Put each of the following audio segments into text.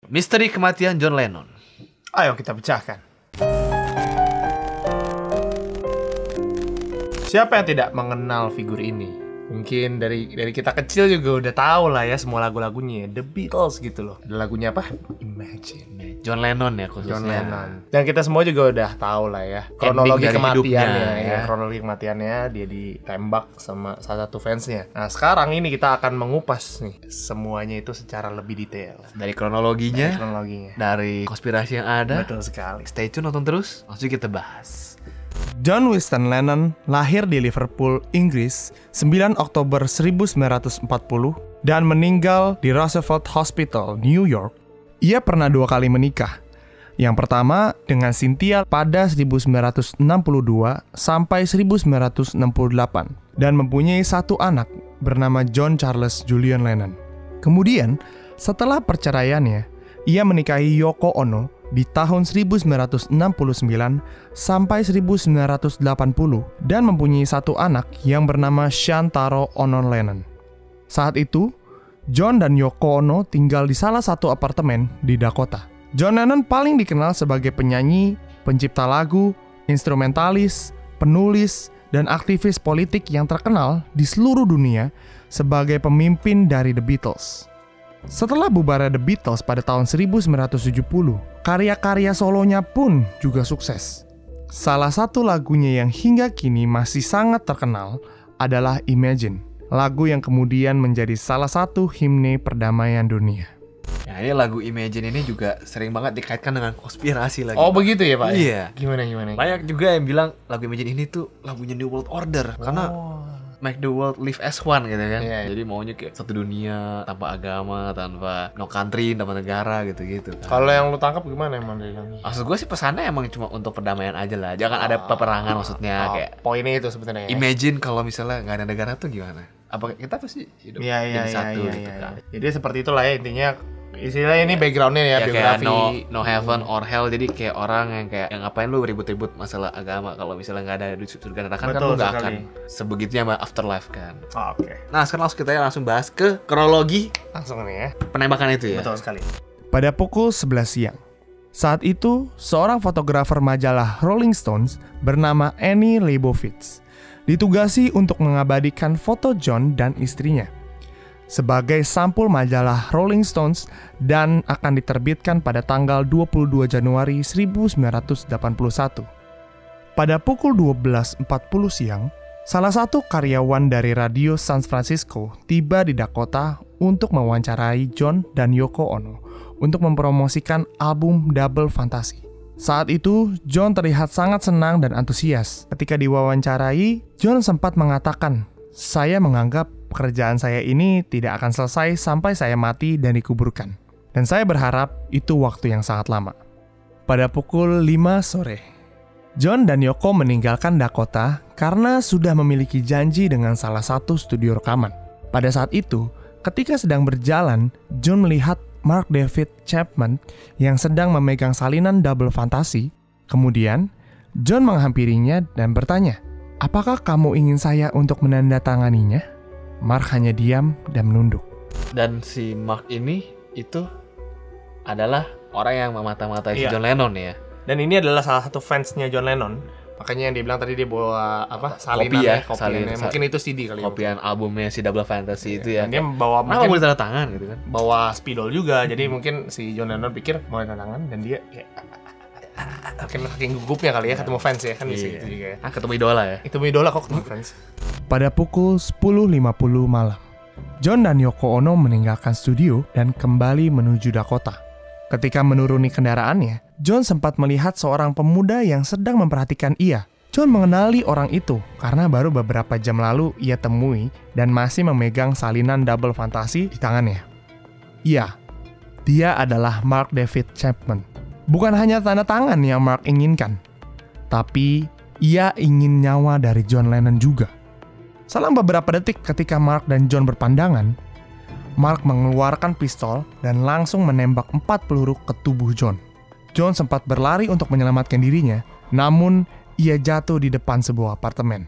Misteri kematian John Lennon. Ayo kita pecahkan. Siapa yang tidak mengenal figur ini? Mungkin dari kita kecil juga udah tahu lah ya semua lagu-lagunya. The Beatles gitu loh. Ada lagunya apa? Imagine. John Lennon ya khususnya. John Lennon. Dan kita semua juga udah tahu lah ya kronologi kematiannya ya. Kronologi kematiannya, dia ditembak sama salah satu fansnya. Nah sekarang ini kita akan mengupas nih semuanya itu secara lebih detail. Dari kronologinya, dari konspirasi yang ada. Betul sekali. Stay tune, nonton terus, langsung kita bahas. John Winston Lennon lahir di Liverpool, Inggris, 9 Oktober 1940 dan meninggal di Roosevelt Hospital, New York. Ia pernah 2 kali menikah. Yang pertama dengan Cynthia pada 1962 sampai 1968 dan mempunyai 1 anak bernama John Charles Julian Lennon. Kemudian, setelah perceraiannya, ia menikahi Yoko Ono di tahun 1969 sampai 1980 dan mempunyai 1 anak yang bernama Shantaro Ono Lennon. Saat itu, John dan Yoko Ono tinggal di salah satu apartemen di Dakota. John Lennon paling dikenal sebagai penyanyi, pencipta lagu, instrumentalis, penulis, dan aktivis politik yang terkenal di seluruh dunia sebagai pemimpin dari The Beatles. Setelah bubarnya The Beatles pada tahun 1970, karya-karya solonya pun juga sukses. Salah satu lagunya yang hingga kini masih sangat terkenal adalah Imagine, lagu yang kemudian menjadi salah satu himne perdamaian dunia. Ya, ini lagu Imagine ini juga sering banget dikaitkan dengan konspirasi lagi. Oh begitu ya Pak? Iya. Gimana? Banyak juga yang bilang lagu Imagine ini tuh lagunya New World Order. Karena make the world live as one gitu kan. Yeah. Jadi maunya kayak satu dunia, tanpa agama, tanpa no country, tanpa negara gitu-gitu kan. Kalau yang lu tangkap gimana emang dari lagu? Maksud gue sih pesannya emang cuma untuk perdamaian aja lah. Jangan ada peperangan maksudnya kayak. Poinnya itu sebetulnya ya. Imagine kalau misalnya nggak ada negara tuh gimana? Apa kita pasti hidup jadi satu gitu kan. Jadi seperti itulah ya intinya. Istilahnya ini backgroundnya ya biografi. Kayak no heaven or hell. Jadi kayak orang yang kayak yang ngapain lu ribut-ribut masalah agama kalau misalnya nggak ada surga neraka kan lu nggak akan sebegitunya sama afterlife kan. Oke. Nah sekarang kita langsung bahas ke kronologi langsung nih ya penembakan itu ya. Betul sekali. Pada pukul 11 siang. Saat itu seorang fotografer majalah Rolling Stones bernama Annie Leibovitz ditugasi untuk mengabadikan foto John dan istrinya sebagai sampul majalah Rolling Stones dan akan diterbitkan pada tanggal 22 Januari 1981. Pada pukul 12.40 siang, salah satu karyawan dari radio San Francisco tiba di Dakota untuk mewawancarai John dan Yoko Ono untuk mempromosikan album Double Fantasy. Saat itu, John terlihat sangat senang dan antusias. Ketika diwawancarai, John sempat mengatakan, "Saya menganggap pekerjaan saya ini tidak akan selesai sampai saya mati dan dikuburkan. Dan saya berharap itu waktu yang sangat lama." Pada pukul 5 sore, John dan Yoko meninggalkan Dakota karena sudah memiliki janji dengan salah satu studio rekaman. Pada saat itu, ketika sedang berjalan, John melihat Mark David Chapman yang sedang memegang salinan Double Fantasy. Kemudian, John menghampirinya dan bertanya, "Apakah kamu ingin saya untuk menandatanganinya?" Mark hanya diam dan menunduk. Dan si Mark ini itu adalah orang yang memata-matai si John Lennon ya. Dan ini adalah salah satu fansnya John Lennon. Makanya yang dibilang tadi dia bawa salinan kopiannya. Mungkin itu CD kali ya. Kopian albumnya si Double Fantasy itu ya. Dan dia bawa mungkin boleh tanda tangan gitu kan. Bawa spidol juga. Jadi mungkin si John Lennon pikir mau tanda tangan dan dia kayak makin gugupnya kali ya ketemu fans ya kan gitu juga ya. Ketemu idola ya. Itu idola kok ketemu fans. Pada pukul 10.50 malam, John dan Yoko Ono meninggalkan studio dan kembali menuju Dakota. Ketika menuruni kendaraannya, John sempat melihat seorang pemuda yang sedang memperhatikan ia. John mengenali orang itu karena baru beberapa jam lalu ia temui dan masih memegang salinan Double Fantasy di tangannya. Iya, dia adalah Mark David Chapman. Bukan hanya tanda tangan yang Mark inginkan, tapi ia ingin nyawa dari John Lennon juga. Selang beberapa detik ketika Mark dan John berpandangan, Mark mengeluarkan pistol dan langsung menembak 4 peluru ke tubuh John. John sempat berlari untuk menyelamatkan dirinya, namun ia jatuh di depan sebuah apartemen.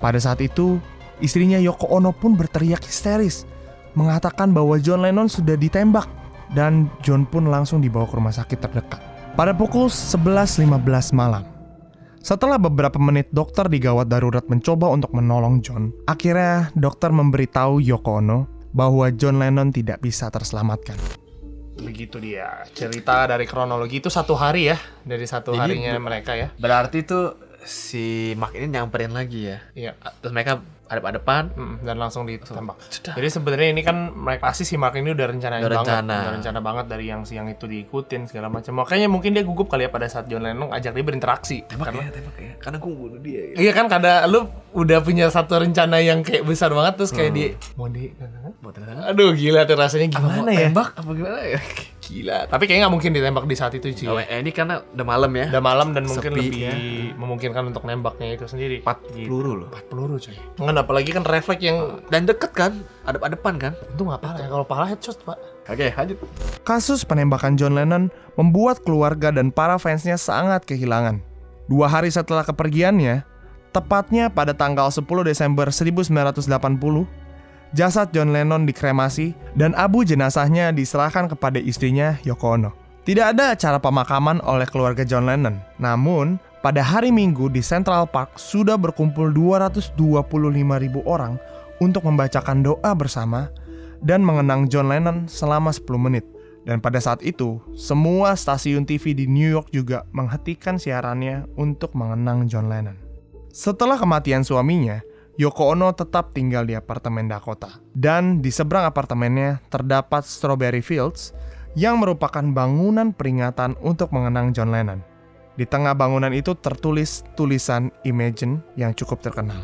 Pada saat itu, istrinya Yoko Ono pun berteriak histeris, mengatakan bahwa John Lennon sudah ditembak. dan John pun langsung dibawa ke rumah sakit terdekat. Pada pukul 11.15 malam, setelah beberapa menit dokter di gawat darurat mencoba untuk menolong John, akhirnya dokter memberitahu Yoko Ono bahwa John Lennon tidak bisa terselamatkan. Begitu dia cerita dari kronologi itu 1 hari ya, dari 1 harinya mereka ya. Berarti tuh si Mark ini nyamperin lagi ya. Iya. Terus mereka hadap-hadapan dan langsung ditembak. Jadi sebenarnya ini kan mereka pasti si Mark ini udah rencana banget dari yang siang itu diikutin segala macam. Makanya mungkin dia gugup kali ya pada saat John Lennon ajak dia berinteraksi. Tembak ya. Karena gue bunuh dia. Iya kan, karena lu udah punya satu rencana yang kayak besar banget terus kayak dia mau aduh gila tuh rasanya gimana ya? Tembak apa gimana ya? Gila. Tapi kayaknya nggak mungkin ditembak di saat itu sih. Ini karena udah malam ya. Udah malam dan mungkin Sepi, lebih memungkinkan untuk nembaknya itu sendiri. 4 peluru loh. 4 peluru coy. Nggak, apalagi kan refleks yang Dan deket kan, hadap-hadapan kan. itu nggak parah ya, kalau parah headshot pak. Oke, lanjut. Kasus penembakan John Lennon membuat keluarga dan para fansnya sangat kehilangan. 2 hari setelah kepergiannya, tepatnya pada tanggal 10 Desember 1980, jasad John Lennon dikremasi dan abu jenazahnya diserahkan kepada istrinya Yoko Ono. Tidak ada acara pemakaman oleh keluarga John Lennon. Namun, pada hari Minggu di Central Park sudah berkumpul 225.000 orang untuk membacakan doa bersama dan mengenang John Lennon selama 10 menit. Dan pada saat itu, semua stasiun TV di New York juga menghentikan siarannya untuk mengenang John Lennon. Setelah kematian suaminya, Yoko Ono tetap tinggal di apartemen Dakota. Dan di seberang apartemennya terdapat Strawberry Fields yang merupakan bangunan peringatan untuk mengenang John Lennon. Di tengah bangunan itu tertulis tulisan Imagine yang cukup terkenal.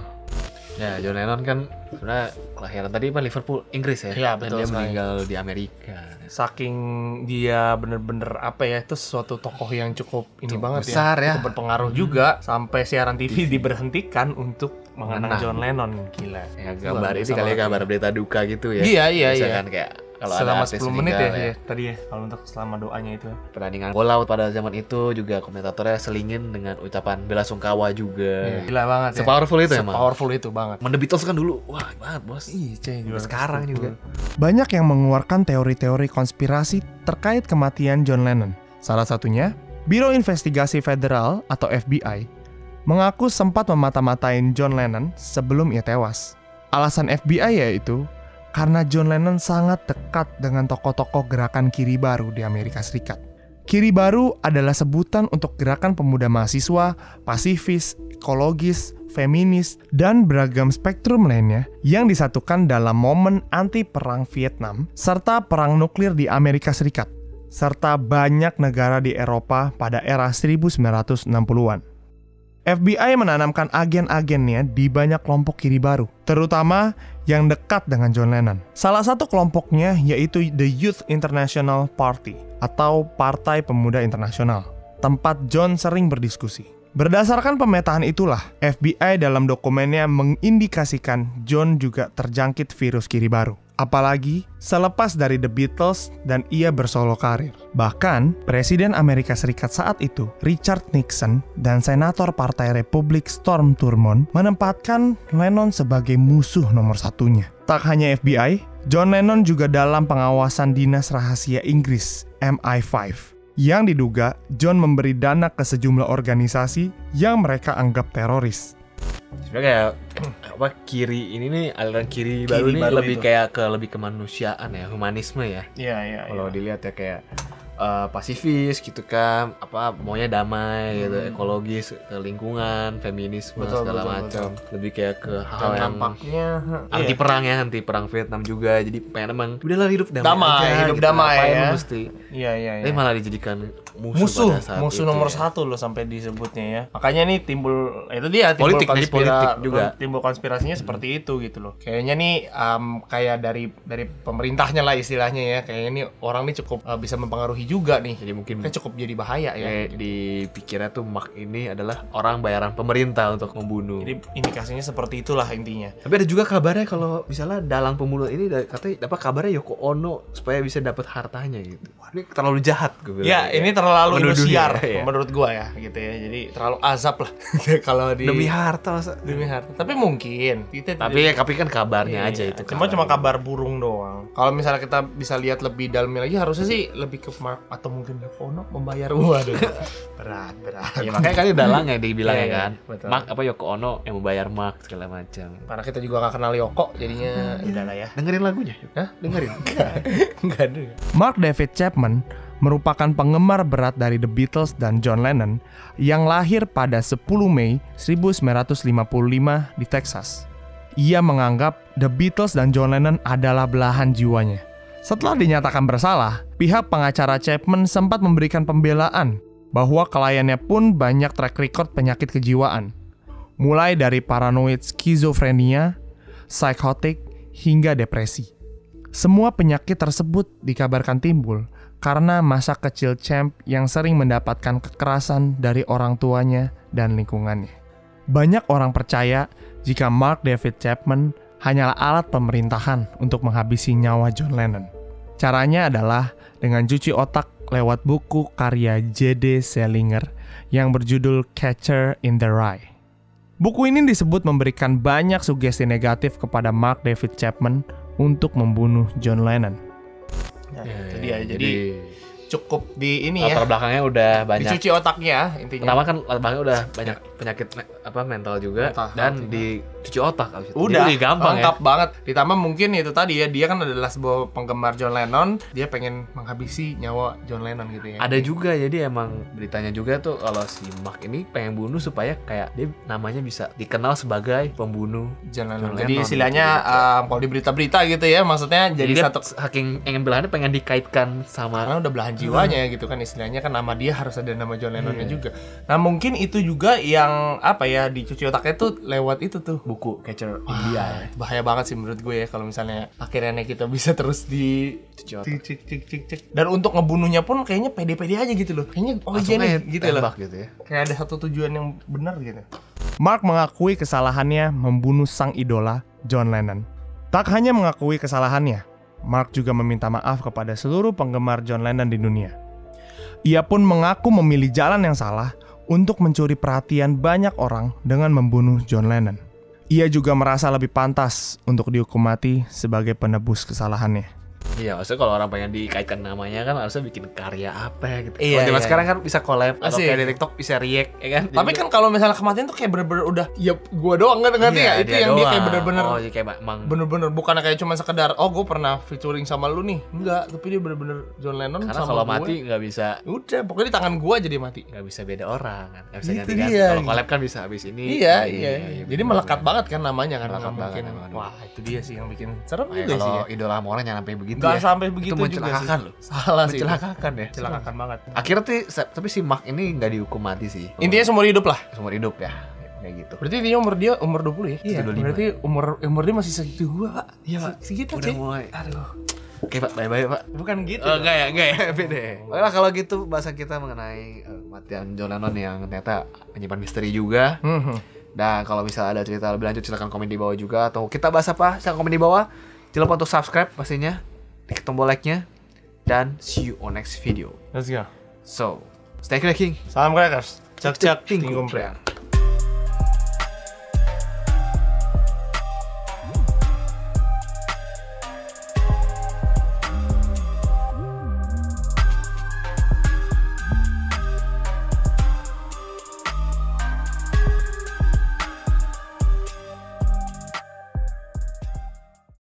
Ya, John Lennon kan sebenarnya kelahiran tadi kan Liverpool, Inggris ya. Iya, betul. Dan dia sekali. meninggal di Amerika. Saking dia bener-bener apa ya, itu suatu tokoh yang cukup ini banget besar ya. Cukup berpengaruh juga sampai siaran TV diberhentikan untuk mengenang John Lennon. Gila. Ya, gambar ini kali ya, gambar berita duka gitu ya. Iya. Misalkan kayak kalau selama ada 10 menit ya tadi ya, kalau untuk selama doanya itu. Pertandingan bola pada zaman itu juga komentatornya selingin dengan ucapan bela sungkawa juga. Gila banget ya. Sepowerful itu emang. Sepowerful itu banget. The Beatles kan dulu, wah banget bos. Iya, juga sekarang juga. Banyak yang mengeluarkan teori-teori konspirasi terkait kematian John Lennon. Salah satunya, Biro Investigasi Federal atau FBI mengaku sempat memata-matain John Lennon sebelum ia tewas. Alasan FBI yaitu karena John Lennon sangat dekat dengan tokoh-tokoh gerakan Kiri Baru di Amerika Serikat. Kiri Baru adalah sebutan untuk gerakan pemuda mahasiswa, pasifis, ekologis, feminis, dan beragam spektrum lainnya yang disatukan dalam momen anti-perang Vietnam serta perang nuklir di Amerika Serikat, serta banyak negara di Eropa pada era 1960-an. FBI menanamkan agen-agennya di banyak kelompok Kiri Baru, terutama yang dekat dengan John Lennon. Salah satu kelompoknya yaitu The Youth International Party atau Partai Pemuda Internasional, tempat John sering berdiskusi. Berdasarkan pemetaan itulah, FBI dalam dokumennya mengindikasikan John juga terjangkit virus Kiri Baru. Apalagi selepas dari The Beatles dan ia bersolo karir. Bahkan, Presiden Amerika Serikat saat itu, Richard Nixon, dan Senator Partai Republik Storm Thurmond menempatkan Lennon sebagai musuh nomor satunya. Tak hanya FBI, John Lennon juga dalam pengawasan Dinas Rahasia Inggris, MI5. Yang diduga John memberi dana ke sejumlah organisasi yang mereka anggap teroris. Sebenarnya kayak kiri ini nih, aliran kiri baru nih lebih itu. Kayak lebih kemanusiaan ya, humanisme ya. Iya. Kalau dilihat ya kayak pasifis gitu kan, maunya damai gitu, ekologis, ke lingkungan, feminisme segala macam. Lebih kayak ke hal yang nampaknya anti perang Vietnam juga. Jadi pengen emang udahlah hidup damai aja, hidup gitu. Damai ya. Mesti. Iya. Tapi malah dijadikan musuh nomor ya. 1 loh sampai disebutnya ya. Makanya nih timbul itu dia politik juga. Timbul konspirasinya seperti itu gitu loh. Kayaknya nih kayak dari pemerintahnya lah istilahnya ya. Kayaknya nih orang nih cukup bisa mempengaruhi juga nih. Jadi mungkin cukup jadi bahaya ya. Kayak dipikirnya tuh Mark ini adalah orang bayaran pemerintah untuk membunuh. Jadi indikasinya seperti itulah intinya. Tapi ada juga kabarnya kalau misalnya dalang pembunuh ini katanya dapat kabarnya Yoko Ono supaya bisa dapat hartanya gitu. Wah, ini terlalu jahat gue bilang. Ya, ini terlalu Indosiar ya. menurut gua ya gitu ya. Jadi terlalu azab lah kalau demi harta. Tapi mungkin tapi kan kabarnya aja itu. Cuma kabar burung doang. memang. Kalau misalnya kita bisa lihat lebih dalamnya lagi, harusnya sih lebih ke Mark atau mungkin Yoko Ono membayar. Waduh, berat. Ya makanya kan dalang ya dibilang Iya, ya kan. betul. Mark apa Yoko Ono yang membayar Mark segala macam. Karena kita juga gak kenal Yoko, jadinya udahlah ya. Dengerin lagunya. Hah? Dengerin. Enggak ada. Mark David Chapman merupakan penggemar berat dari The Beatles dan John Lennon yang lahir pada 10 Mei 1955 di Texas. Ia menganggap The Beatles dan John Lennon adalah belahan jiwanya. Setelah dinyatakan bersalah, pihak pengacara Chapman sempat memberikan pembelaan bahwa kliennya pun banyak track record penyakit kejiwaan, mulai dari paranoid skizofrenia, psikotik, hingga depresi. Semua penyakit tersebut dikabarkan timbul karena masa kecil Champ yang sering mendapatkan kekerasan dari orang tuanya dan lingkungannya. Banyak orang percaya jika Mark David Chapman hanyalah alat pemerintahan untuk menghabisi nyawa John Lennon. Caranya adalah dengan cuci otak lewat buku karya J.D. Salinger yang berjudul Catcher in the Rye. Buku ini disebut memberikan banyak sugesti negatif kepada Mark David Chapman untuk membunuh John Lennon. Nah, itu dia. Jadi cukup di ini ya. Latar belakangnya udah banyak. Dicuci otaknya intinya. Pertama kan latar belakangnya udah banyak penyakit mental juga dan dicuci otak abis itu. Udah jadi gampang lengkap ya. banget. Ditambah mungkin itu tadi ya, dia kan adalah sebuah penggemar John Lennon, dia pengen menghabisi nyawa John Lennon gitu ya. Ada juga jadi emang beritanya juga tuh kalau si Mark ini pengen bunuh supaya kayak dia namanya bisa dikenal sebagai pembunuh John Lennon. John Jadi Lennon istilahnya gitu. kalau di berita-berita gitu ya, maksudnya jadi dia satu saking ingin belahannya pengen dikaitkan sama karena udah belahan jiwanya gitu kan, istilahnya kan nama dia harus ada nama John Lennonnya juga. Nah mungkin itu juga yang apa ya, dicuci otaknya tuh lewat itu tuh buku Catcher in the Rye. bahaya banget sih menurut gue ya kalau misalnya akhirnya kita bisa terus di cek. Dan untuk ngebunuhnya pun kayaknya pede-pede aja gitu loh. Kayaknya oh iya nih gitu loh. Gitu ya. Kayak ada satu tujuan yang benar gitu. Mark mengakui kesalahannya membunuh sang idola John Lennon. Tak hanya mengakui kesalahannya, Mark juga meminta maaf kepada seluruh penggemar John Lennon di dunia. Ia pun mengaku memilih jalan yang salah untuk mencuri perhatian banyak orang dengan membunuh John Lennon. Ia juga merasa lebih pantas untuk dihukum mati sebagai penebus kesalahannya. Iya, maksudnya kalau orang pengen dikaitkan namanya kan harusnya bikin karya apa ya gitu. Iya, Kalau zaman iya. sekarang kan bisa collab atau Asik. kayak di TikTok bisa react ya kan. Tapi kan kalau misalnya kematian tuh kayak bener-bener udah ya gua doang kan ngerti iya, ya? Itu yang dia kayak bener-bener Oh, jadi kayak emang bener-bener bukan kayak cuma sekedar oh gue pernah featuring sama lu nih. Enggak, tapi dia bener-bener John Lennon karena sama kalau gue. mati nggak bisa Udah, pokoknya di tangan gua jadi mati. nggak bisa beda orang kan. Nggak bisa Gitu ganti-ganti. dia. Kalau collab kan bisa habis ini. Iya. Jadi bener. melekat banget kan namanya kan, Melekat nggak mungkin. banget emang. Wah, itu dia sih yang bikin serem Makanya juga sih. kalau Ya. idola sama orang jangan sampai begitu Nggak ya. sampai begitu itu juga mencelakakan sih. loh. Salah sih. Mencelakakan ya. Mencelakakan banget. Akhirnya tapi si Mark ini nggak dihukum mati sih. Intinya seumur hidup lah. seumur hidup ya. Kayak gitu. Berarti dia umur 20 ya? Iya, 25. Berarti umur dia masih segitu gua, Pak. Iya, Pak. Segitu, Udah Cik. mulai. Aduh. Oke Pak, bye-bye Pak. Bukan gitu. Oh, enggak ya, beda ya. Oke kalau gitu bahasan kita mengenai kematian John Lennon yang ternyata menyimpan misteri juga. Dan kalau misalnya ada cerita lebih lanjut silahkan komen di bawah juga. Atau kita bahas apa, silahkan komen di bawah. Jangan lupa untuk subscribe pastinya, klik tombol like-nya. Dan see you on next video. Let's go. So, stay craking. Salam crackers. Cek Cek, tinggung tinggung.